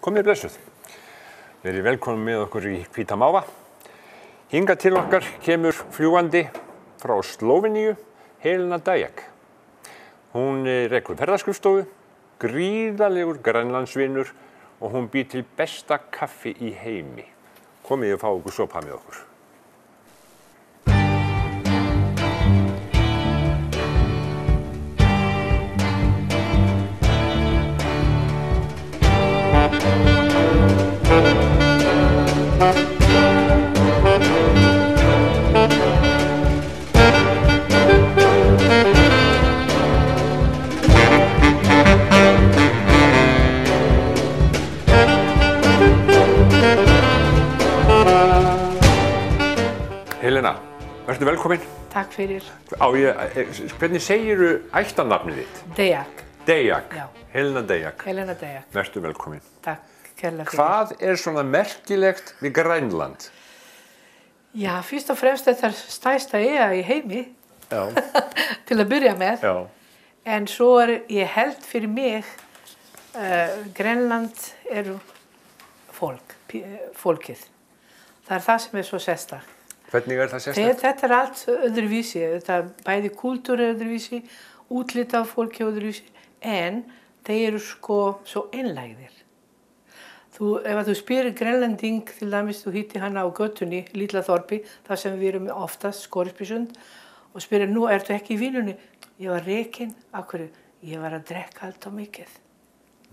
Komið blessuð. Verið velkomin með okkur í Hvíta Máva. Hingað til okkar kemur fljúgandi frá Slóveníu, Helena Dajak. Hún rekur ferðaskrifstofu, gríðarlegur grænlandsvinur og hún býr til besta kaffi í heimi. Komið og fá okkur sopa með okkur. Helena, verður velkomin. Takk fyrir. Hvernig segirðu ættarnafnið þitt? Dajak. Dajak. Já. Helena Dajak. Helena Dajak. Verður velkomin. Takk kærlega fyrir. Hvað svona merkilegt við Grænland? Já, fyrst og fremst þetta stærsta eyja í heimi. Já. Til að byrja með. Já. En svo ég held fyrir mig, Grænland fólkið. Það það sem svo sérstakt. Hvernig það sérstakt? Þetta allt öðruvísi, þetta bæði kultúr öðruvísi, útlit af fólki öðruvísi, en þeir sko svo einlægðir. Ef þú spyrir Grænlending, til dæmis þú hitti hann á götunni, lítla þorpi, þar sem við erum oftast, Scoresbysund, og spyrir, nú ertu ekki í vinnunni? Ég var rekin, akkur, ég var að drekka allt og mikið.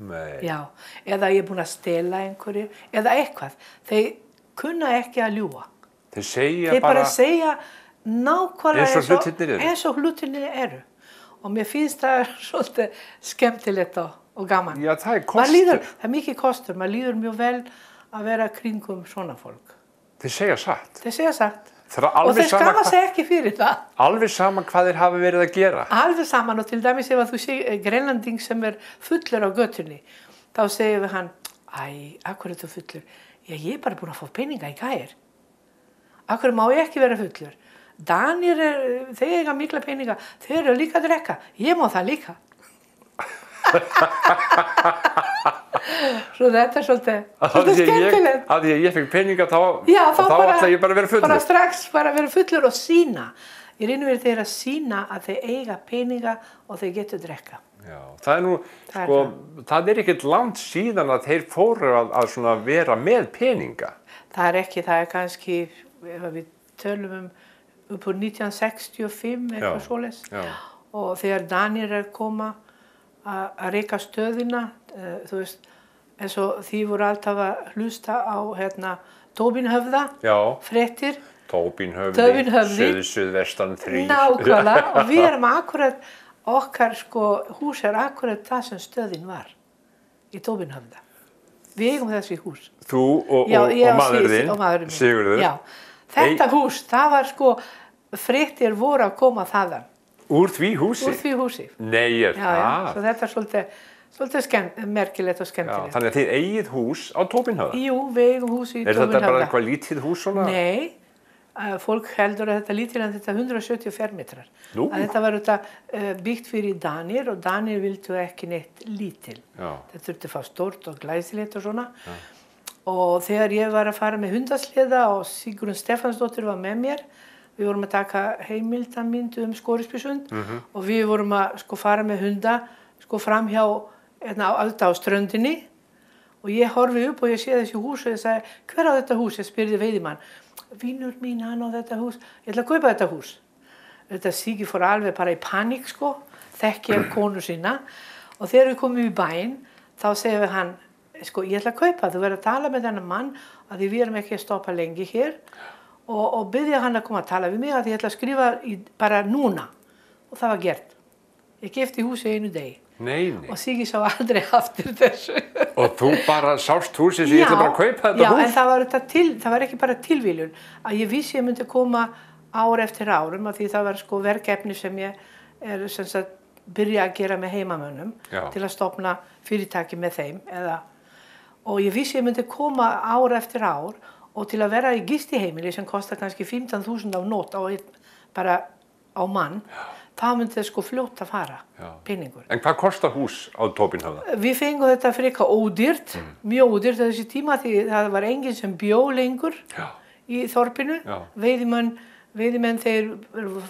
Nei. Já, eða ég búin að stela einhverju, eða eitthvað. Þeir kunna ekki að ljúga. Þeir bara segja nákvæmlega eins og hlutirnir eru. Og mér finnst það svolítið skemmtilegt og gaman. Já, það kostur. Það mikið kostur, maður líður mjög vel að vera kringum svona fólk. Þeir segja satt. Þeir segja satt. Og þeir skama sig ekki fyrir það. Alveg saman hvað þeir hafa verið að gera. Alveg saman, og til dæmis ef þú segir Grænlanding sem fullur á götunni, þá segir við hann, akkur þú fullur? Já, ég bara búin að fá peninga í gær. Akkur má ég ekki vera fullur? Danir, þeir eiga mikla peninga, þeir eru líka að drekka. Ég má það líka. Svo þetta svolítið skemmtilegt. Af því að ég fekk peninga þá ætla ég bara að vera fullur. Bara strax bara vera fullur og sína. Í raun og veru þeir að sína að þeir eiga peninga og þeir getur drekka. Já, það ekkert langt síðan að þeir fóru að svona vera með peninga. Það ekki, það kannski, ef við tölum upp úr 1965 eitthvað svoleiðis. Og þegar Danir koma að reka stöðina, þú veist, eins og því voru alltaf að hlusta á Tóbinhöfða, fréttir. Tóbinhöfði, suðvestan 3. Nákvæmlega, og við erum akkurat, okkar hús akkurat það sem stöðin var í Tóbinhöfða. Við eigum þessi hús. Þú og maðurinn, Sigurður. Já, þetta hús, það var fréttir voru að koma þaðan. Úr því húsi? Úr því húsi. Nei, það? Já, svo þetta svolítið merkilegt og skemmtilegt. Já, þannig að þið eigið hús á Tóbinhöfða? Jú, við eigum hús í Tóbinhöfða. Þetta bara eitthvað lítið hús svona? Nei, fólk heldur að þetta lítið en þetta 170 fermetrar. Nú? Þetta var byggt fyrir Danir og Danir vildu ekki neitt lítil. Þetta þurfti að fá stórt og glæsilegt og svona. Og þegar ég var að fara með hundasliða og Sigrún Stefansdóttir var með mér, við vorum að taka heimildamynd Scoresbysund og við vorum að fara með hunda fram hjá á ströndinni og ég horfi upp og ég sé þessi hús og ég sagði, hver á þetta hús? Ég spurði veiðimann, vinur mín hann á þetta hús, ég ætla að kaupa þetta hús. Þetta Sigi fór alveg bara í panik þekki ég konu sína og þegar við komum í bæinn þá segir við hann, ég ætla að kaupa, þú verður að tala með þennan mann að við erum ekki að stoppa lengi hér og byrja hann að koma að tala við mig að ég ætla að skrifa bara núna og það var gert. Ég keypti húsið einu degi. Nei. Og Sigi sá aldrei aftur þessu. Og þú bara sást húsið sem ég ætla bara að kaupa þetta hús? Já, en það var ekki bara tilviljun að ég vissi ég myndi koma ár eftir árum að því það var verkefni sem ég byrja að gera með heimamönnum til að stofna fyrirtæki með þeim og ég vissi ég myndi koma ár eftir ár og til að vera í gistiheimili sem kostar kannski 15.000 á nótt bara á mann þá myndi það sko fljótt að fara, peningur. En hvað kostar hús á Tóbinnhöfða? Við fengum þetta frekar ódýrt, mjög ódýrt þessi tíma því það var enginn sem bjó lengur í þorpinu. Veiðimenn þeir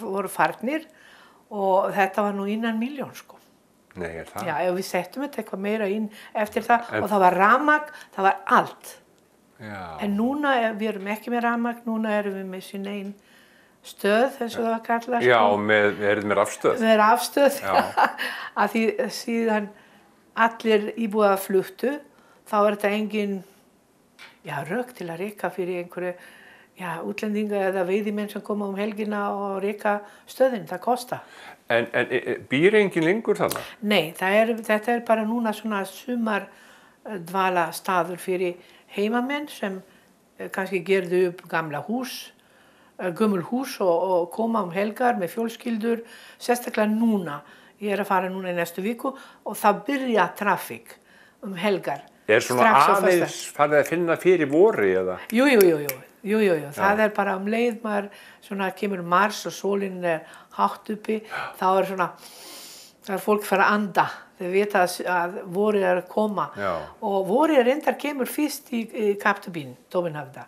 voru farnir og þetta var nú innan 1 milljón sko. Nei, það? Já, ef við settum þetta eitthvað meira inn eftir það og það var rafmagn, það var allt. Já. En núna, við erum ekki með rafmagn, núna erum við með sín einn stöð, eins og það var kallað. Já, eruð með rafstöð? Með rafstöð, að því síðan allir íbúar fluttu, þá er þetta engin rök til að reka fyrir einhverju útlendinga eða veiðimenn sem koma helgina og reka stöðin, það kostar. En býr engin lengur þarna? Nei, þetta er bara núna svona sumardvala staður fyrir heimamenn sem kannski gerðu upp gamla hús, gömul hús og koma helgar með fjölskyldur, sérstaklega núna. Ég er að fara núna í næstu viku og það byrja trafík helgar. Er svona aðeins farið að finna fyrir vori eða? Jú, það er bara leið maður svona kemur mars og sólin er hátt uppi, þá er svona, það er fólk fyrir að anda, þeir vita að vorið er að koma og vorið reyndar kemur fyrst í Tóbinnhöfða.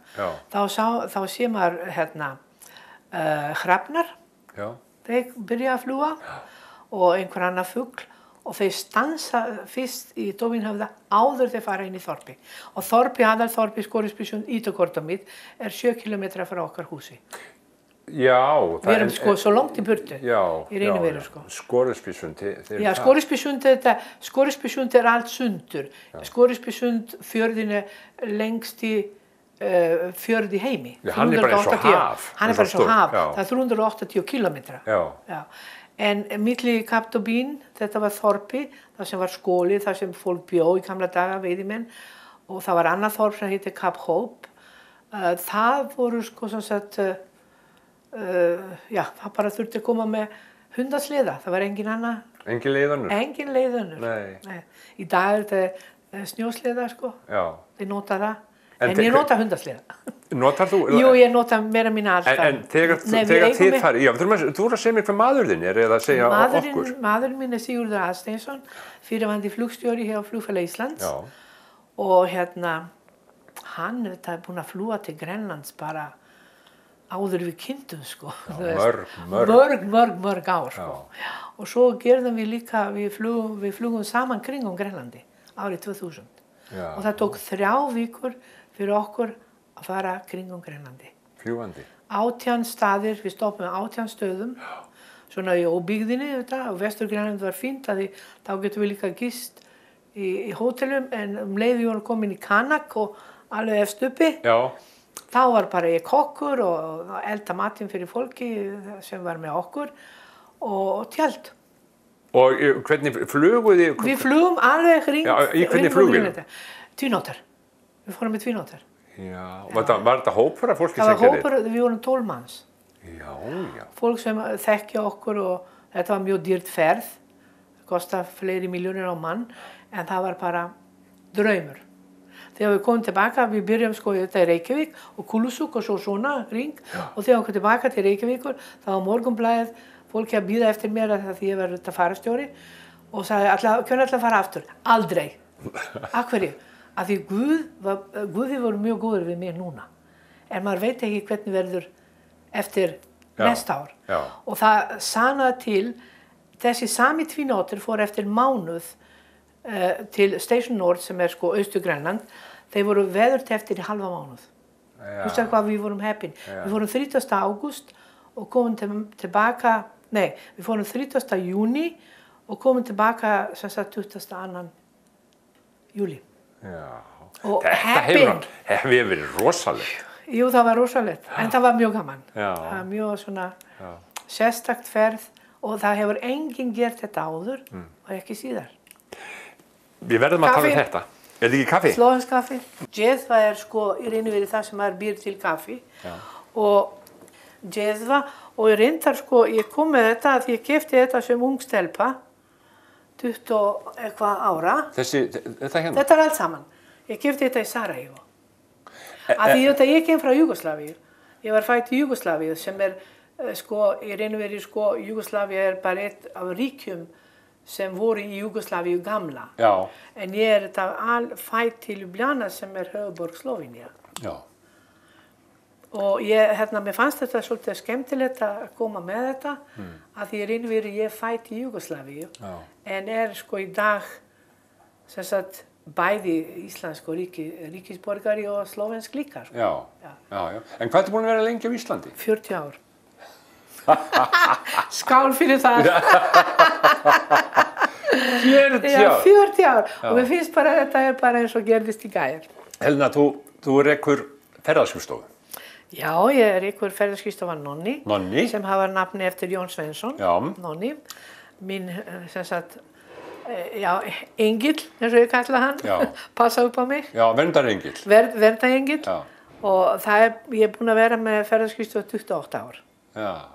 Þá sé maður hrafnar, þeir byrja að fljúga og einhver annar fugl og þeir stansa fyrst í Tóbinnhöfða áður þeir fara inn í þorpi. Og aðalþorpi Scoresbysund Ítökortomit er 7 kilometra frá okkar húsi. Já. Við erum sko svo langt í burtu. Í reynu veru sko. Scoresbysund. Já, Scoresbysund er allt sundur. Scoresbysund fjörðin er lengst í fjörð í heimi. Hann er bara eins og haf. Hann er bara eins og haf. Það er 380 kilometra. Já. En milli Kaptobín, þetta var þorpi, það sem var skóli, það sem fólk bjó í gamla daga, veiðimenn, og það var annað þorp sem heitir Kap Hope. Það voru sko sem sagt, það bara þurfti að koma með hundasleða, það var engin annar. Engin leiðönnur? Engin leiðönnur. Nei. Í dag er þetta snjósleða sko, þeir nota það. En ég nota hundasleða. Notar þú? Jú, ég nota meira mína alltaf. En þegar þið farið, þú voru að segja mér hvað maður þinn er eða að segja okkur. Maðurinn minn er Sigurður Aðsteinsson, fyrirverandi flugstjóri hjá Flugfélagi Íslands. Og hann er búinn að fljúga til Grænlands bara áður við kynntum sko. Mörg ár sko. Og svo gerðum við líka, við flugum saman kringum Grænlandi árið 2000. Og það tók 3 vikur fyrir okkur að fara kringum Grænlandi. Fljúgandi? 18 staðir, við stoppum með 18 stöðum, svona í óbyggðinni og Vestur-Grænland var fínt að þá getum við líka gist í hótelum en leið við vorum komin í Kanak og alveg efst uppi. Þá var bara ég kokkur og elda matinn fyrir fólki sem var með okkur og tjald. Og hvernig fluguð þið? Við flugum alveg hring. Í hvernig flugum? 2 nóttar. Við fórum með 2 nóttar. Já, var þetta hópur af fólki sem gerði? Það var hópur, við vorum 12 manns. Já. Fólk sem þekkja okkur og þetta var mjög dýrt ferð. Það kostar fleiri milljónir á mann, en það var bara draumur. Þegar við komum tilbaka, við byrjum sko þetta í Reykjavík og Kulusuk og svo svona hring og þegar við komum tilbaka til Reykjavíkur, þá var Morgunblaðið fólki að bíða eftir mér að því ég var þetta farastjóri og sagði, hvernig ætla að fara aftur? Aldrei. Af hverju? Af því Guði voru mjög góður við mig núna. En maður veit ekki hvernig verður eftir næsta ár. Og það sannaði til, þessi sami tvínotur fór eftir mánuð til Station North sem er sko Austur-Grænland. Þeir voru veðurt eftir í halva mánuð. Þú veist hvað við vorum heppin. Við fórum 30. ágúst og komum tilbaka, við fórum 30. júní og komum tilbaka sem sagt 22. júlí. Og þetta hefur verið rosalegt. Jú, það var rosalegt, en það var mjög gaman. Það var mjög svona sérstakt ferð og það hefur enginn gert þetta áður og ekki síðar. Við verðum að tala um þetta. Er þetta ekki kaffi? Slóðinskaffi. Jethva er sko í reynu verið það sem maður býr til kaffi. Og Jethva, og ég reyndar sko, ég kom með þetta að ég keypti þetta sem ung stelpa, 20 eitthvað ára. Þetta hérna? Þetta er allt saman. Ég keypti þetta í Sarajevo. Af því þetta ég kem frá Júgoslavíu. Ég var fædd í Júgoslavíu sem er sko, í raun og veru, sko, Júgóslavía bara eitt af ríkjum sem voru í Júgóslavíu gamla. Já. En ég þetta fædd til Ljubljana sem höfuðborg Slóvenía. Já. Og mér fannst þetta svolítið skemmtilegt að koma með þetta, að því í raun og veru ég fædd í Júgóslavíu, en sko í dag, sem sagt, bæði íslensk og ríkisborgari og slóvensk líka. Sko. Já. En hvað búin að vera lengi á Íslandi? 40 ár. Skál fyrir það. 40 ár? 40 ár. Og mér finnst bara að þetta bara eins og gerðist í gær. Helena, þú rekur ferðaskrifstofu. Já, ég rekur ferðaskrifstofa Nonni. Nonni? Sem hafa nafni eftir Jón Svensson. Já. Nonni. Mín, sem sagt, engill, eins og ég kalla hann. Já. Passa upp á mig. Já, verndarengill. Verndarengill. Já. Og ég búin að vera með ferðaskrifstofu 28 ár. Já.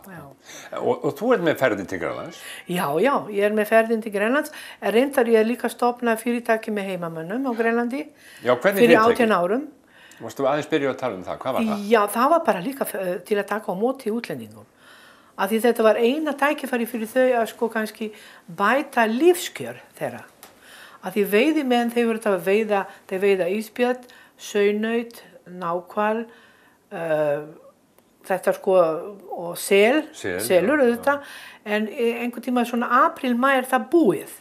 Og þú með ferðin til Grænlands? Já, ég með ferðin til Grænlands. Reyndar ég líka stofnað fyrirtæki með heimamönnum á Grænlandi. Já, hvernig fyrirtæki? Fyrir 18 árum. Varstu aðeins byrja að tala um það? Hvað var það? Já, það var bara líka til að taka á móti útlendingum. Af því þetta var eina tækifæri fyrir þau að sko kannski bæta lífskjör þeirra. Af því veiðimenn, þeir voru að veiða ísbjörn, sauðnaut, náhval, þetta sko, og selur auðvitað, en einhvern tíma svona apríl-maí það búið.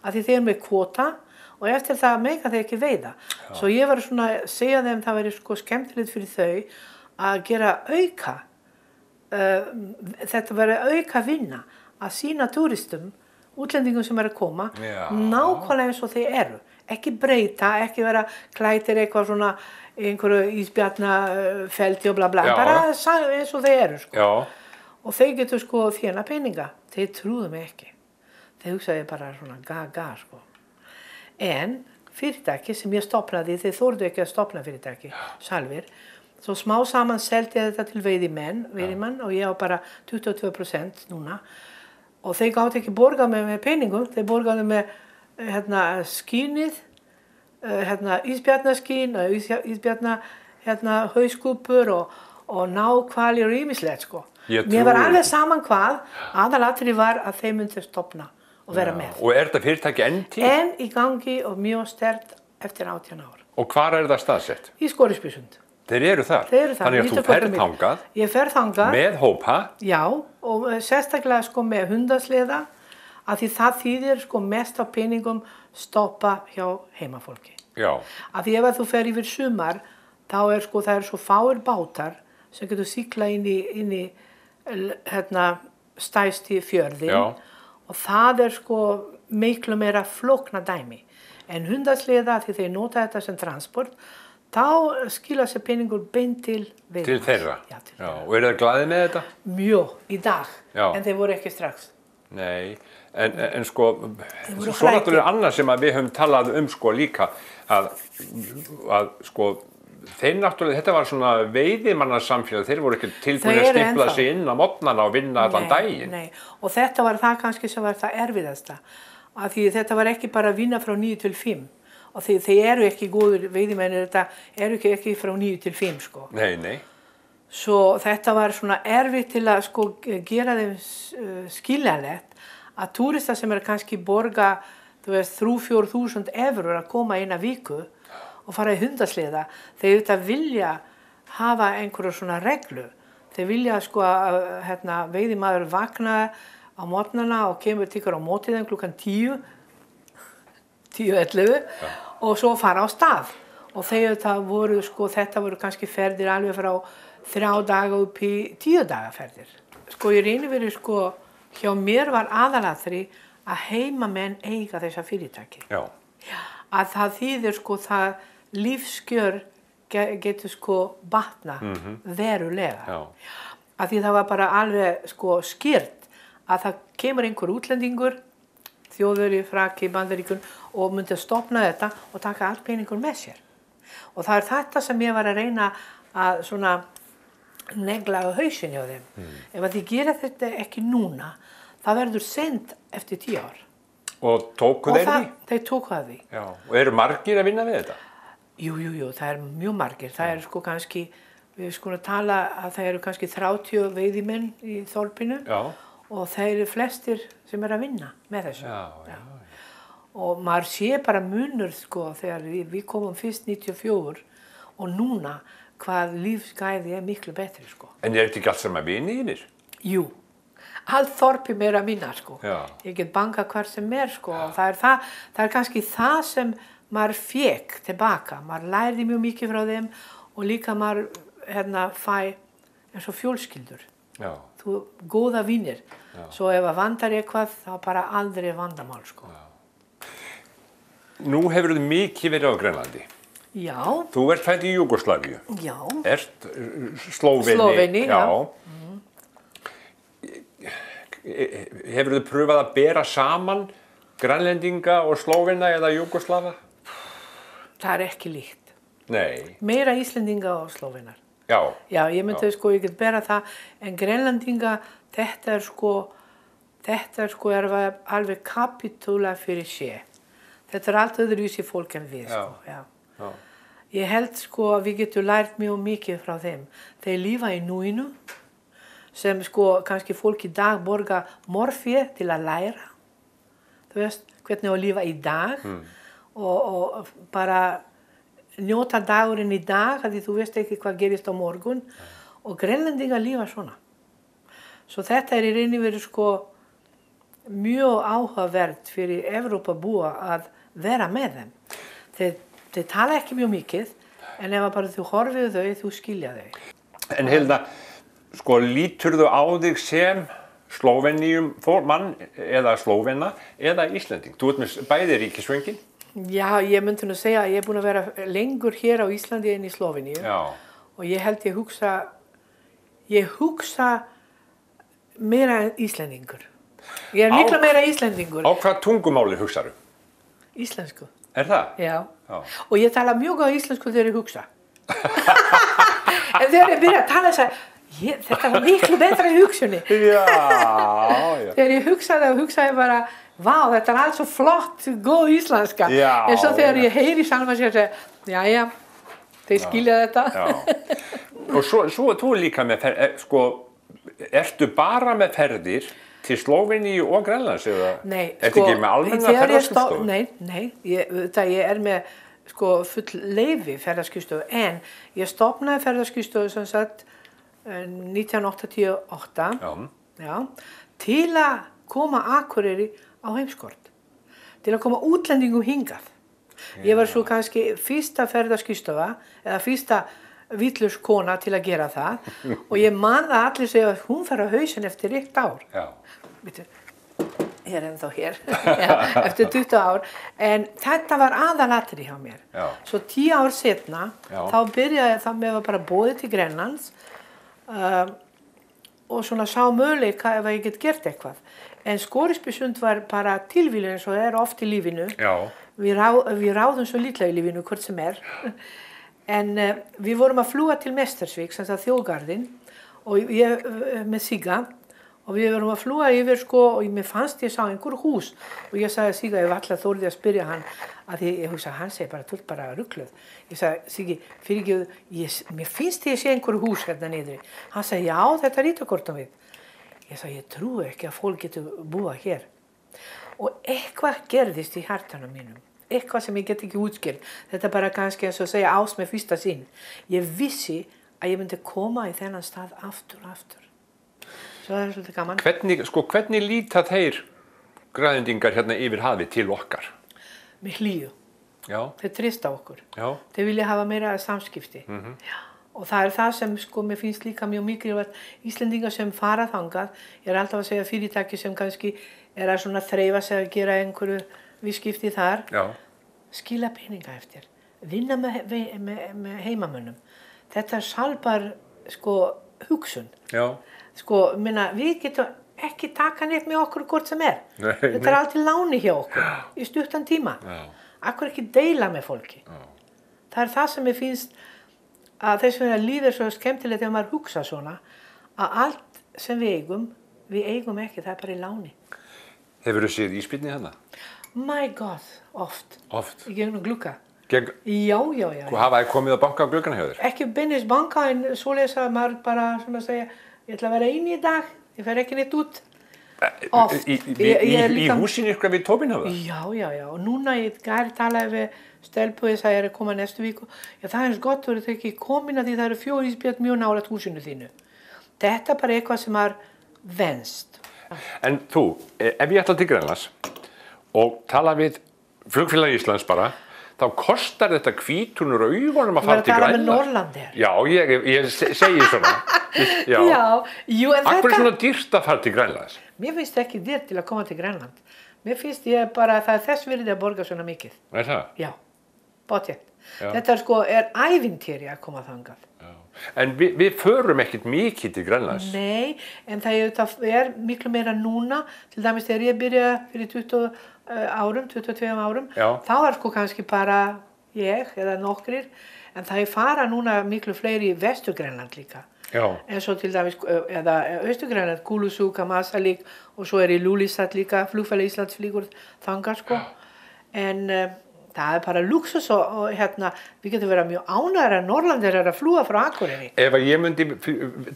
Af því þeir með kvóta og eftir það mega þeir ekki veiða. Svo ég var svona að segja þeim það væri sko skemmtilegt fyrir þau að gera auka, þetta væri auka vinna að sýna túristum, útlendingum sem að koma, nákvæmlega eins og þeir eru. Ekki breyta, ekki vera klætir eitthvað svona einhverju ísbjarnafeldi og bla bla, bara eins og þeir eru sko. Og þeir getur sko þjána peninga, þeir trúðu mig ekki. Þeir hugsaði bara svona gaga sko. En fyrirtæki sem ég stopnaði, þeir þorðu ekki að stopna fyrirtæki, sjálfir. Svo smá saman seldi ég þetta til veiðimann og ég á bara 22% núna. Og þeir gátt ekki borgað með peningum, þeir borgaði með skínið, ísbjarnaskín, hauskúpur og náhvalir og ýmislegt sko. Mér var alveg saman hvað, aðalatriði var að þeir myndu stopna og vera með. Og þetta fyrirtæki enn til? Enn í gangi og mjög sterkt eftir 18 ár. Og hvar það staðsett? Í Skorrisbysund. Þeir eru þar? Þeir eru þar. Þannig að þú ferð þangað? Ég fer þangað. Með hópa? Já, og sérstaklega sko með hundasleða, að því það þýðir sko mest af peningum stoppa hjá heimafólki. Já. Að því ef að þú fer yfir sumar, þá sko það svo fáir bátar sem getur sigla inn í stærsti fjörðin. Já. Og það sko miklu meira flókna dæmi. En hundasleða, því þeir nota þetta sem transport, þá skila sér peningur beint til veiðimanns. Til þeirra? Já, til þeirra. Og eru þeir glaðir með þetta? Mjög, í dag. Já. En þeir voru ekki strax. Nei, en sko, svo náttúrulega annað sem við höfum talað sko líka, að sko, þeir náttúrulega, þetta var svona veiðimannarsamfélag, þeir voru ekki tilbúin að stimpla sig inn á morgnana og vinna allan daginn. Nei, og þetta var það kannski sem var það erfiðasta, að því þetta var ekki bara að vinna frá 9 til 5, og þeir eru ekki góður veiðimennir, þetta eru ekki frá 9 til 5 sko. Nei. Svo þetta var svona erfitt til að sko gera þeim skiljanlegt að túristar sem kannski borga, þú veist, 3-4 þúsund eurur að koma eina viku og fara í hundasleða, þeir auðvitað vilja hafa einhverju svona reglu. Þeir vilja sko að veiðimaður vakna á morgnana og kemur tekur á móti þeim klukkan 10-11 og svo fara á stað. Og þeir auðvitað voru sko, þetta voru kannski ferðir alveg frá 3 daga upp í 10 daga ferðir. Sko ég reyni verið sko, hjá mér var aðalatri að heimamenn eiga þessa fyrirtæki. Já. Að það þýðir sko það lífskjör getur sko batna verulega. Já. Að því það var bara alveg sko skýrt að það kemur einhver útlendingur, þjóðveri, Fraki, Bandaríkjun og myndi stopna þetta og taka allt peningur með sér. Og það þetta sem ég var að reyna að svona negla á hausinn hjá þeim. Ef að þið gera þetta ekki núna, það verður sent eftir 10 ár. Og tóku þeir því? Þeir tóku það því. Já. Og eru margir að vinna við þetta? Jú, það mjög margir. Það sko kannski við skulum tala að það eru kannski 30 veiðimenn í þorpinu og þeir eru flestir sem eru að vinna með þessu. Já. Og maður sé bara munur sko þegar við komum fyrst 94 og núna hvað lífsgæði miklu betri sko. En þetta ekki allt saman vinir? Jú, allt þorpið mér að vinna sko. Ég get bankað hvar sem sko og það er kannski það sem maður fekk tilbaka. Maður lærði mjög mikið frá þeim og líka maður fæ eins og fjölskyldur. Þú góða vinir. Svo ef að vandar eitthvað þá bara aldrei vandamál sko. Nú hefur þið mikið verið á Grænlandi. Já. Þú ert fædd í Júgóslavíu. Já. Ert Slóveni. Já. Hefur þið pröfað að bera saman Grænlendinga og Slóvena eða Júgóslava? Það er ekki líkt. Nei. Meira Íslendinga og Slóvenar. Já. Já, ég myndi sko, ég get bera það, en Grænlendinga, þetta er sko alveg kapitúla fyrir sé. Þetta er allt öðruvísi fólk en við, sko, já. Ég held sko að við getum lært mjög mikið frá þeim. Þeir lífa í núinu, sem sko kannski fólk í dag borga morfíu til að læra. Þú veist, hvernig að lífa í dag og bara njóta dagurinn í dag, því þú veist ekki hvað gerist á morgun og Grænlendingar lífa svona. Svo þetta er í rauninni verið sko mjög áhugavert fyrir Evrópabúa að vera með þeim. Þeir tala ekki mjög mikið, en ef bara þú horfið þau, þú skilja þau. En Hilda, sko líturðu á þig sem Slóveníum mann eða Slóvena eða Íslending? Þú ert með bæði ríkisföngin? Já, ég myndi nú segja að ég er búin að vera lengur hér á Íslandi en í Slóveníu. Já. Og ég held ég hugsa meira Íslendingur. Ég er miklu meira Íslendingur. Á hvað tungumáli hugsaðu? Íslensku. Er það? Já. Og ég tala mjög á íslensku þegar ég hugsa. En þegar ég byrja að tala þetta var miklu betra í hugsunni. Já. Þegar ég hugsaði bara, vá, þetta er allt svo flott, góð íslenska. Já. En svo þegar ég heyri sjálfa sér, já, þeir skilja þetta. Já. Og svo er þú líka með sko, ertu bara með ferðir til Slóveníu og Grænlands eða? Nei, sko. Ertu ekki með almenna ferðaskristofu? Nei, ég er með sko full leyfi ferðaskristofu, en ég stofnaði ferðaskristofu sem sagt 1988. Já, til að koma Akureyri á heimskort, til að koma útlendingum hingað. Ég var svo kannski fyrsta ferðaskristofa eða fyrsta vitlaus kona til að gera það og ég man að allir segja að hún fer á hausinn eftir 1 ár. Já. Ég er ennþá hér, eftir 20 ár, en þetta var aðalatriði hjá mér. Já. Svo 10 ár setna, þá byrjaði það með að bara boðið til Grænlands og svona sá möguleika ef ég get gert eitthvað. En Scoresbysund var bara tilvílun eins og það er oft í lífinu. Já. Við ráðum svo lítið í lífinu, hvort sem er. En við vorum að fljúga til Mestersvík, sem það þjóðgarðinn, og ég með Sigga, og við vorum að fljúga yfir sko, og mér fannst ég sá einhver hús, og ég sagði Sigga, ég var alltaf þorði að spyrja hann, að ég hugsa, hann segi bara, þú ert bara rugluð. Ég sagði, Siggi, mér finnst ég sé einhver hús hérna niðri. Hann sagði, já, þetta er ítakortum við. Ég sagði, ég trúi ekki að fólk getur búa hér. Og eitthvað gerðist í hjartanum mínum. Eitthvað sem ég get ekki útskýrt. Þetta bara kannski eins og segja ást með fyrsta sinn. Ég vissi að ég myndi koma í þennan stað aftur og aftur. Svo það er svolítið gaman. Hvernig líta þeir Grænlendingar hérna yfir hafi til okkar? Með hlýju. Já. Þeir treysta okkur. Já. Þeir vilja hafa meira samskipti. Já. Og það er það sem sko mér finnst líka mjög mikilvægt. Íslendingar sem fara þangað, ég er alltaf að segja fyrirtæki sem kannski er að svona þreifa sig að gera einhverju viðskipti þar. Já. Skila peninga eftir. Vinna með heimamönnum. Þetta er sjálfbar sko hugsun. Já. Sko, við getum ekki taka neitt með okkur hvort sem er. Nei, þetta er alltaf láni hjá okkur í stuttan tíma. Já. Akkur ekki deila með fólki. Já. Það er það sem ég finnst að þess vegna lífið er svo skemmtilegt þegar maður hugsa svona að allt sem við eigum ekki, það er bara í láni. Hefurðu séð ísbirni hérna? My God, oft. Oft? Í gegnum glugga. Já. Hafa þið komið að banka á gluggana hjá þér? Ekki beinist banka en svoleiðis að maður bara svona segja, ég ætla að vera eini í dag, ég fer ekki neitt út. Oft. Í húsinu ykkur við Tóbinhöfða? Já, og núna í gær talaði við stelpu þess að ég er að koma næstu viku. Já, það er eins gott verið þau ekki komin að því það eru 4 ísbjörn mjög nálægt húsinu þínu. Þetta er bara eitthvað sem er venst. En þú, ef ég ætla til Grænlands og tala við Flugfélag Íslands bara, þá kostar þetta hvítúnur á augunum að fara til Grænlands. Þú verður að tala með Norlandir. Já, ég segi svona. Jú, en Akkur er svona dýrt að fara til Grænlands? Mér finnst ekki dýrt til að koma til Grænland. Mér finnst ég bara að það er þess virði að borga svona mikið. Er það? Já, bóttjent. Þetta er ævintýri að koma þangað. Já. En við förum ekkert mikið til Grænlands. Nei, en það er miklu meira núna. Til dæmis þegar ég byrja fyrir 22 árum, þá var kannski bara ég eða nokkrir, en það er fara núna miklu fleiri í Vestur-Grænland líka. En svo til dæmis, eða Austur-Grænland, Kulusuk, Ammassalik og svo í Ilulissat líka, Flugfélag Íslands flýgur þangað En það er bara luxus og við getum verið mjög ánægðir að Norlandir að fljúga frá Akureyri. Ef ég myndi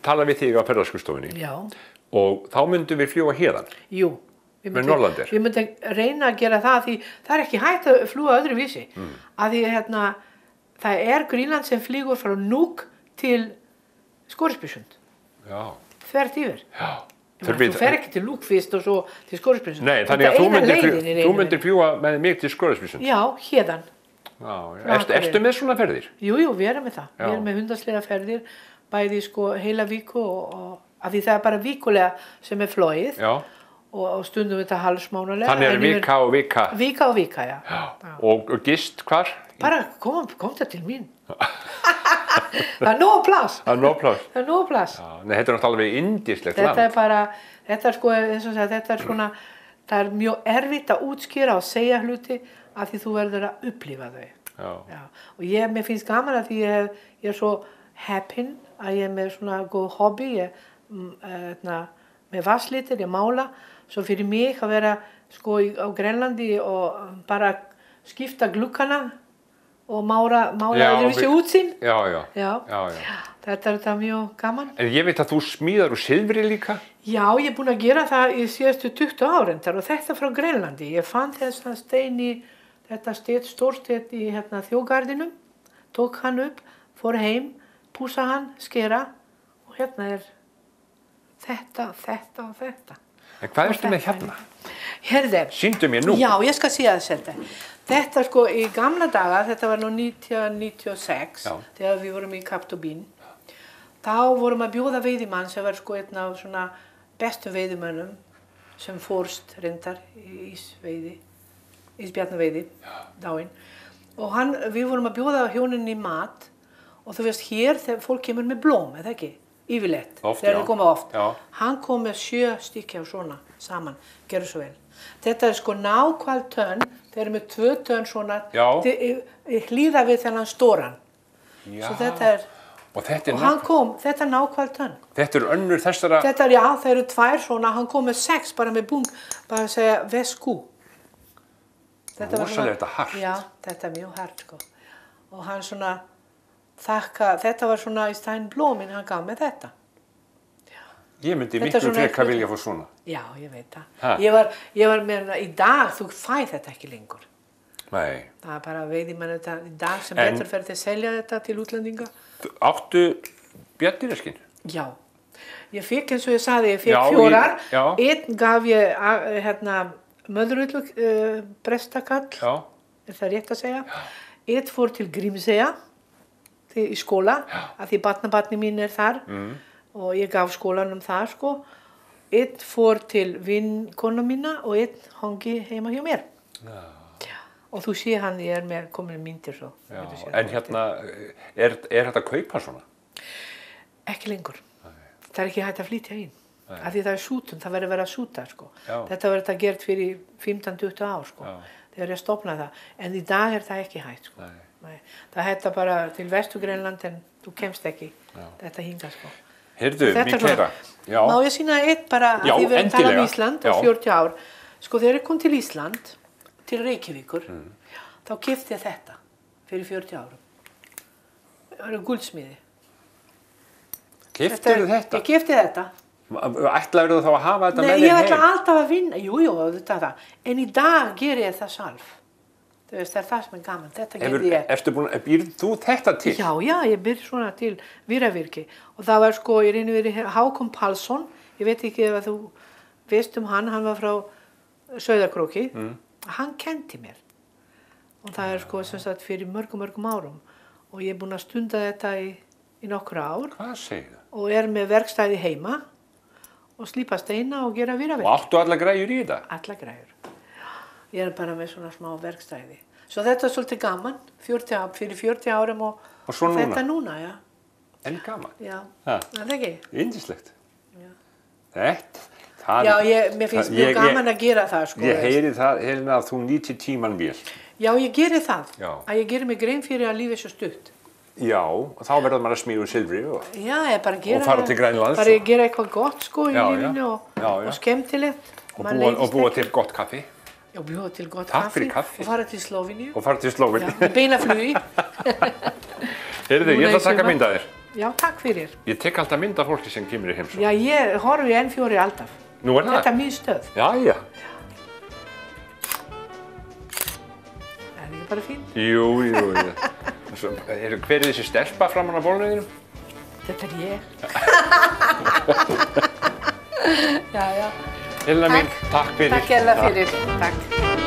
tala við þig á ferðaskrifstofunni og þá myndum við fljúga héðan? Jú. Við myndum reyna að gera það því það er ekki hægt að fljúga öðruvísi. Að því það er Grænland sem flýgur frá Nuuk til Scoresbysund. Já. Þvert yfir. Já. Þú fer ekki til Nuuk fyrst og svo til Scoresbysund. Nei, þannig að þú myndir fljúga með mig til Scoresbysund. Já, hérðan. Ertu með svona ferðir? Jú, við erum með það. Við erum með hundaslega ferðir, bæði heila viku og að því það er bara vikulega sem er flogið. Já. Og stundum þetta hálfsmánulega. Þannig er vika og vika? Vika og vika, já. Og gist hvar? Bara kom það til mín. Það er nóg pláss. Það er nóg pláss. Nei, þetta er náttúrulega alveg yndislegt land. Þetta er bara, þetta er svona, það er mjög erfitt að útskýra og segja hluti af því þú verður að upplifa þau. Já. Og mér finnst gaman að því ég er svo heppin að ég er með svona góð hobby, með vatnslitir, ég mála. Svo fyrir mig að vera á Grænlandi og bara skipta gluggana og mála öðruvísi útsýn. Já. Þetta er mjög gaman. En ég veit að þú smíðar úr silfri líka? Já, ég er búin að gera það í síðustu 20 árin og þetta frá Grænlandi. Ég fann þessa stein í þetta stórsteinn í þjóðgarðinum, tók hann upp, fór heim, pússa hann, skera og hérna er þetta og þetta. En hvað ertu með hérna? Herðu. Sýndu mér nú. Já, ég skal síða þetta. Þetta í gamla daga, þetta var nú 1996, þegar við vorum í Kaptobín. Þá vorum að bjóða veiðimann sem var einn af svona bestu veiðimönnum sem fórst reyndar í ísbjarnaveiði, dáinn. Og við vorum að bjóða hjóninni í mat og þú veist hér þegar fólk kemur með blóm, eða ekki? Yfirleitt, þegar þið koma oft. Hann kom með 7 stykki á svona saman, gerðu svo vel. Þetta er nákvæmt tönn, þeir eru með 2 tönn svona, hlýða við þennan stóran. Svo þetta er, og hann kom, þetta er nákvæmt tönn. Þetta er önnur þessara? Þetta er, það eru 2 svona, hann kom með 6 bara með bung, bara að segja vesku. Rosalega þetta hart. Já, þetta er mjög hart, Og hann svona, þetta var svona í stæðin blóminn hann gaf með þetta. Ég myndi miklu frekar vilja fá svona. Já, ég veit það. Ég var með í dag, þú fæð þetta ekki lengur. Nei. Það er bara veiðimenn þetta í dag sem betur fer til að selja þetta til útlendinga. Áttu bjarndýraskinn? Já. Ég fikk eins og ég sagði, ég fikk 4. Einn gaf ég möðrullu brestakall, er það rétt að segja. Einn fór til Grímseyja. Í skóla, að því barnabarni mín er þar og ég gaf skólanum þar Einn fór til vinkonu mína og einn hangi heima hjá mér. Og þú sé hann, ég er með komin myndir svo. En er þetta að kaupa svona? Ekki lengur. Það er ekki hægt að flytja inn. Af því það er sútun, það verður að vera súta Þetta verður gert fyrir 15-20 ár þegar ég stofnaði það. En í dag er það ekki hægt Nei. Það hætta bara til Vestur-Grænland en þú kemst ekki þetta hingað Heyrðu, Mikaela. Má ég sýna eitt bara að því við erum talað um Ísland og 40 ár. Þegar ég kom til Ísland, til Reykjavíkur, þá keypti ég þetta fyrir 40 árum. Það er guldsmiði. Keyptirðu þetta? Ég keypti þetta. Ætlaðirðu þá að hafa þetta með Nei, þér ég heim? ætla alltaf að vinna. Jú, þetta er það. En í dag ger ég það sjálf. Þú veist, það er það sem er gaman. Þetta gerði ég. Býrð þú þetta til? Já, ég byrði svona til víravirki. Og það var sko, ég reyni verið Hákon Pálsson. Ég veit ekki ef þú veist hann var frá Sauðárkróki. Hann kenndi mér. Og það er sko sem sagt fyrir mörgum árum. Og ég er búin að stunda þetta í nokkra ár. Hvað segir það? Og er með verkstæði heima og slípa steina og gera víravirki. Og áttu alla græjur í þetta? Alla græjur. Ég er bara með svona smá verkstæði. Svo þetta er svolítið gaman, fyrir 40 árum og þetta núna, já. En gaman? Já, það er ekki? Yndislegt. Já. Þetta, mér finnst mjög gaman að gera það, sko. Ég heyri það, Helena, að þú nýtir tíman vel. Já, ég geri það. Já. Að ég geri mig grein fyrir að lífið er svo stutt. Já, og þá verður maður að smíða úr silfri Já, ég bara gera og fara til Grænlands. Bara ég gera eitthvað gott, sko, í lífinu og skemmtilegt. Og búa til gott kaffi. Já, búa til gott Takk fyrir kaffi. Og fara til Slóveníu. Já, með beinaflugi. Heyrðu, ég ætla að taka mynd af þér. Já, takk fyrir. Ég tek alltaf mynd af fólki sem kemur í heimsókn. Já, ég horfi N4 alltaf. Nú er það? Þetta er mín stöð. Já. Er það ekki bara fínt? Jú. Hver er þessi stelpa framan á bólnum þínum? Þetta er ég. Já. Helena mín, takk fyrir. Takk fyrir. Takk.